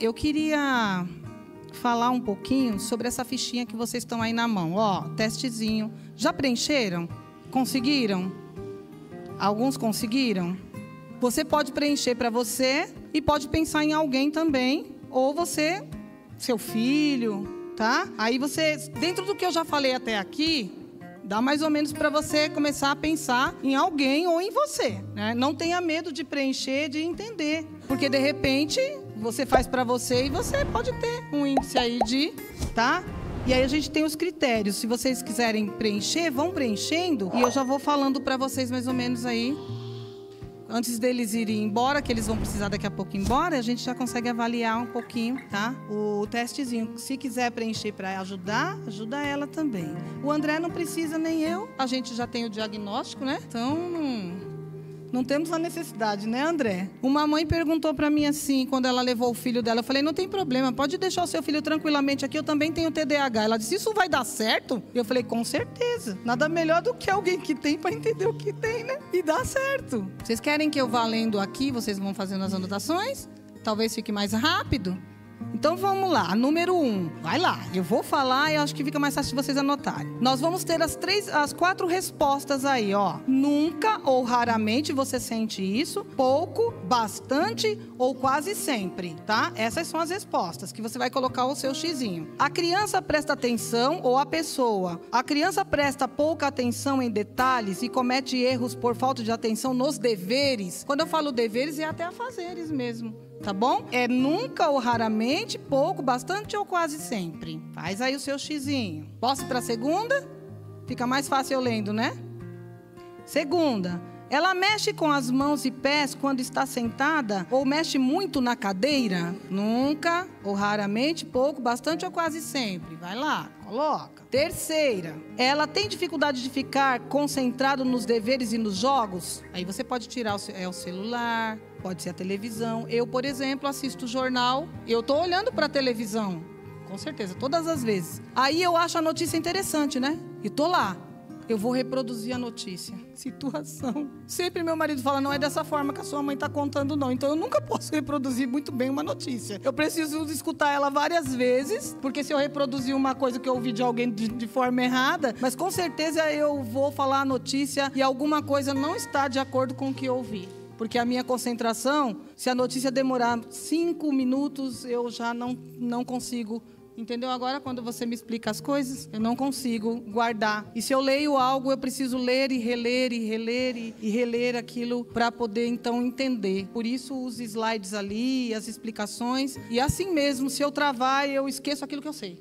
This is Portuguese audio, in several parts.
eu queria falar um pouquinho sobre essa fichinha que vocês estão aí na mão. Ó, testezinho. Já preencheram? Conseguiram? Alguns conseguiram? Você pode preencher para você e pode pensar em alguém também. Ou você, seu filho, tá? Aí você, dentro do que eu já falei até aqui, dá mais ou menos para você começar a pensar em alguém ou em você, né? Não tenha medo de preencher, de entender. Porque, de repente, você faz para você e você pode ter um índice aí de... tá? E aí a gente tem os critérios. Se vocês quiserem preencher, vão preenchendo. E eu já vou falando para vocês mais ou menos aí. Antes deles irem embora, que eles vão precisar daqui a pouco ir embora, a gente já consegue avaliar um pouquinho, tá? O testezinho. Se quiser preencher para ajudar, ajuda ela também. O André não precisa, nem eu. A gente já tem o diagnóstico, né? Então, não temos a necessidade, né, André? Uma mãe perguntou para mim assim, quando ela levou o filho dela, eu falei, não tem problema, pode deixar o seu filho tranquilamente aqui, eu também tenho TDAH. Ela disse, isso vai dar certo? Eu falei, com certeza. Nada melhor do que alguém que tem para entender o que tem, né? E dá certo. Vocês querem que eu vá lendo aqui, vocês vão fazendo as anotações? Talvez fique mais rápido. Então vamos lá, número 1. Vai lá, eu vou falar e acho que fica mais fácil de vocês anotarem. Nós vamos ter as 4 respostas aí, ó. Nunca ou raramente você sente isso, pouco, bastante ou quase sempre, tá? Essas são as respostas que você vai colocar o seu xizinho. A criança presta atenção ou a pessoa? A criança presta pouca atenção em detalhes e comete erros por falta de atenção nos deveres. Quando eu falo deveres, é até afazeres mesmo. Tá bom? É nunca ou raramente, pouco, bastante ou quase sempre. Faz aí o seu xizinho. Posso ir para a segunda? Fica mais fácil eu lendo, né? Segunda. Ela mexe com as mãos e pés quando está sentada ou mexe muito na cadeira? Nunca ou raramente, pouco, bastante ou quase sempre. Vai lá, coloca. Terceira. Ela tem dificuldade de ficar concentrado nos deveres e nos jogos? Aí você pode tirar o celular, pode ser a televisão. Eu, por exemplo, assisto o jornal, eu estou olhando para a televisão, com certeza, todas as vezes. Aí eu acho a notícia interessante, né? E tô lá. Eu vou reproduzir a notícia. Situação. Sempre meu marido fala, não é dessa forma que a sua mãe está contando, não. Então eu nunca posso reproduzir muito bem uma notícia. Eu preciso escutar ela várias vezes, porque se eu reproduzir uma coisa que eu ouvi de alguém de forma errada, mas com certeza eu vou falar a notícia e alguma coisa não está de acordo com o que eu ouvi. Porque a minha concentração, se a notícia demorar 5 minutos, eu já não consigo. Entendeu? Agora, quando você me explica as coisas, eu não consigo guardar. E se eu leio algo, eu preciso ler e reler e reler e reler aquilo para poder, então, entender. Por isso, os slides ali, as explicações. E assim mesmo, se eu travar, eu esqueço aquilo que eu sei.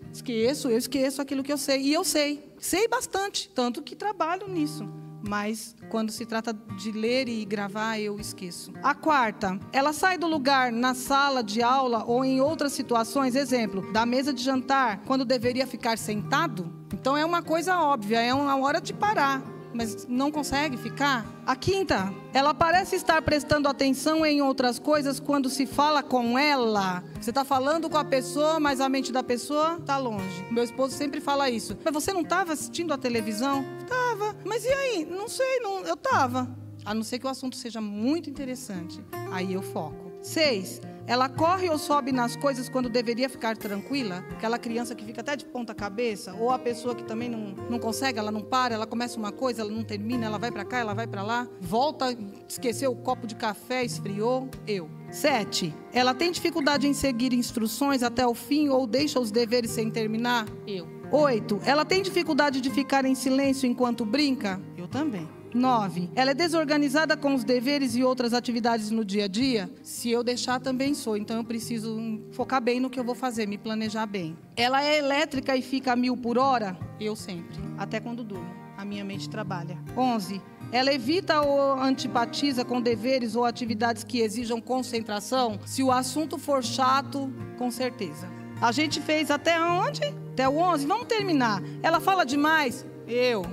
Eu esqueço aquilo que eu sei. E eu sei. Sei bastante, tanto que trabalho nisso. Mas quando se trata de ler e gravar, eu esqueço. A quarta, ela sai do lugar na sala de aula ou em outras situações, exemplo, da mesa de jantar, quando deveria ficar sentado? Então é uma coisa óbvia, é uma hora de parar, mas não consegue ficar. A quinta, ela parece estar prestando atenção em outras coisas quando se fala com ela. Você está falando com a pessoa, mas a mente da pessoa está longe. Meu esposo sempre fala isso. Mas você não estava assistindo a televisão? Estava. Mas e aí? Não sei, eu estava. A não ser que o assunto seja muito interessante. Aí eu foco. 6. Ela corre ou sobe nas coisas quando deveria ficar tranquila? Aquela criança que fica até de ponta cabeça? Ou a pessoa que também não consegue, ela não para, ela começa uma coisa, ela não termina, ela vai para cá, ela vai para lá, volta, esqueceu o copo de café, esfriou? Eu. 7. Ela tem dificuldade em seguir instruções até o fim ou deixa os deveres sem terminar? Eu. 8. Ela tem dificuldade de ficar em silêncio enquanto brinca? Eu também. 9. Ela é desorganizada com os deveres e outras atividades no dia a dia? Se eu deixar, também sou. Então, eu preciso focar bem no que eu vou fazer, me planejar bem. Ela é elétrica e fica a 1000 por hora? Eu sempre. Até quando durmo. A minha mente trabalha. 11. Ela evita ou antipatiza com deveres ou atividades que exijam concentração? Se o assunto for chato, com certeza. A gente fez até onde? Até o 11. Vamos terminar. Ela fala demais? Eu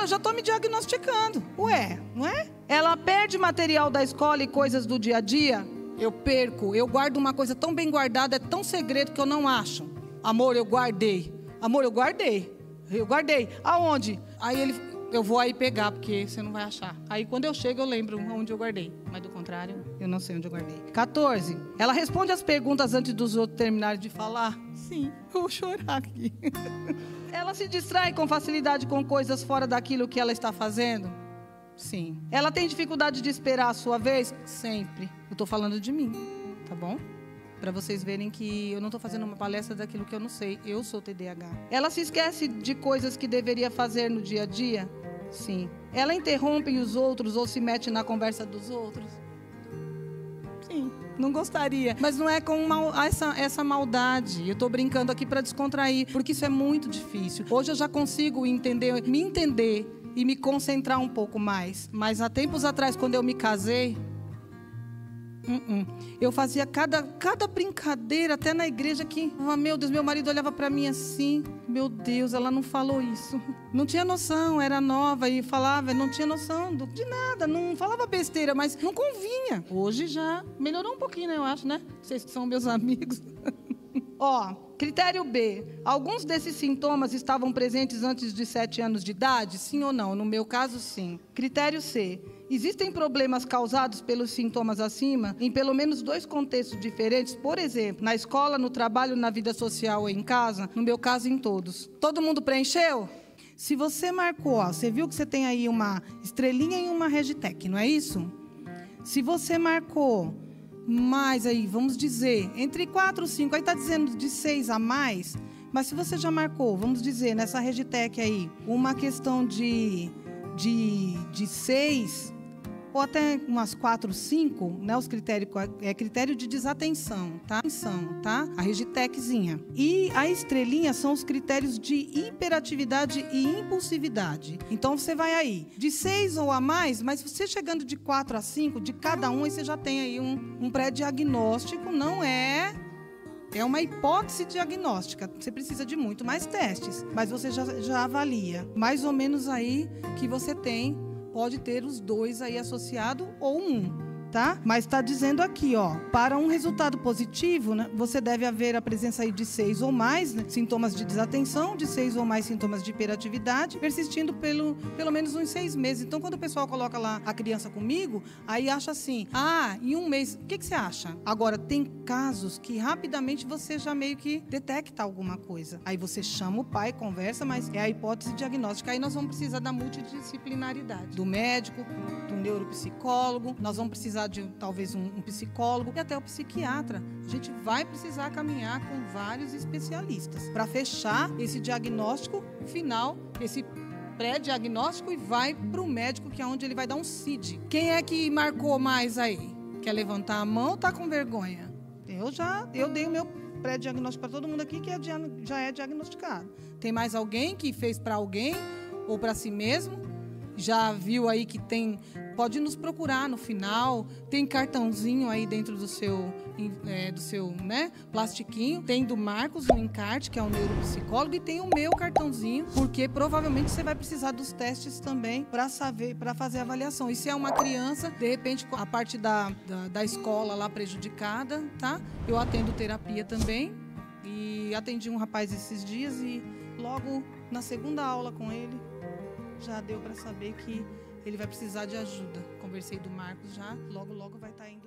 já estou me diagnosticando. Ué, não é? Ela perde material da escola e coisas do dia a dia? Eu perco. Eu guardo uma coisa tão bem guardada, é tão segredo que eu não acho. Amor, eu guardei. Amor, eu guardei. Eu guardei. Aonde? Aí eu vou aí pegar, porque você não vai achar. Aí quando eu chego, eu lembro onde eu guardei. Mas do contrário, eu não sei onde eu guardei. 14. Ela responde as perguntas antes dos outros terminarem de falar? Sim, eu vou chorar aqui. Ela se distrai com facilidade com coisas fora daquilo que ela está fazendo? Sim. Ela tem dificuldade de esperar a sua vez? Sempre. Eu estou falando de mim, tá bom? Para vocês verem que eu não estou fazendo uma palestra daquilo que eu não sei. Eu sou TDAH. Ela se esquece de coisas que deveria fazer no dia a dia? Sim. Ela interrompe os outros ou se mete na conversa dos outros? Sim. Não gostaria. Mas não é com essa maldade. Eu estou brincando aqui para descontrair, porque isso é muito difícil. Hoje eu já consigo me entender e me concentrar um pouco mais. Mas há tempos atrás, quando eu me casei, eu fazia cada brincadeira, até na igreja, que, meu Deus, meu marido olhava para mim assim, meu Deus, ela não falou isso. Não tinha noção, era nova e falava, não tinha noção de nada, não falava besteira, mas não convinha. Hoje já melhorou um pouquinho, né, eu acho, né? Vocês que são meus amigos. Ó, critério B. Alguns desses sintomas estavam presentes antes de 7 anos de idade? Sim ou não? No meu caso, sim. Critério C. Existem problemas causados pelos sintomas acima em pelo menos 2 contextos diferentes? Por exemplo, na escola, no trabalho, na vida social ou em casa? No meu caso, em todos. Todo mundo preencheu? Se você marcou, ó, você viu que você tem aí uma estrelinha e uma hashtag, não é isso? Se você marcou mais aí, vamos dizer, entre 4 e 5, aí está dizendo de 6 a mais, mas se você já marcou, vamos dizer, nessa hashtag aí, uma questão de 6, ou até umas 4, 5, né? Os critérios, é critério de desatenção, tá? A hashtagzinha. E a estrelinha são os critérios de hiperatividade e impulsividade. Então, você vai aí, de 6 ou a mais, mas você chegando de 4 a 5, de cada um, aí você já tem aí um pré-diagnóstico, não é... É uma hipótese diagnóstica. Você precisa de muito mais testes, mas você já avalia. Mais ou menos aí que você tem... Pode ter os 2 aí associado ou 1, tá? Mas está dizendo aqui, ó, para um resultado positivo, né, você deve haver a presença aí de 6 ou mais, né, sintomas de desatenção, de 6 ou mais sintomas de hiperatividade, persistindo pelo menos uns 6 meses. Então, quando o pessoal coloca lá a criança comigo, aí acha assim, em 1 mês, o que você acha? Agora, tem casos que rapidamente você já meio que detecta alguma coisa. Aí você chama o pai, conversa, mas é a hipótese diagnóstica. Aí nós vamos precisar da multidisciplinaridade, do médico, do neuropsicólogo, nós vamos precisar de talvez um psicólogo e até o psiquiatra. A gente vai precisar caminhar com vários especialistas para fechar esse diagnóstico final, esse pré-diagnóstico, e vai para o médico, que é onde ele vai dar um CID. Quem é que marcou mais aí? Quer levantar a mão ou tá com vergonha? Eu dei o meu pré-diagnóstico para todo mundo aqui que já é diagnosticado. Tem mais alguém que fez para alguém ou para si mesmo? Já viu aí que tem... Pode nos procurar no final. Tem cartãozinho aí dentro do seu né, plastiquinho. Tem do Marcos, o encarte, que é o neuropsicólogo, e tem o meu cartãozinho, porque provavelmente você vai precisar dos testes também para fazer a avaliação. E se é uma criança, de repente, a parte da escola lá prejudicada, tá? Eu atendo terapia também. E atendi um rapaz esses dias e logo na segunda aula com ele, já deu para saber que ele vai precisar de ajuda. Conversei do Marcos já, logo vai estar indo.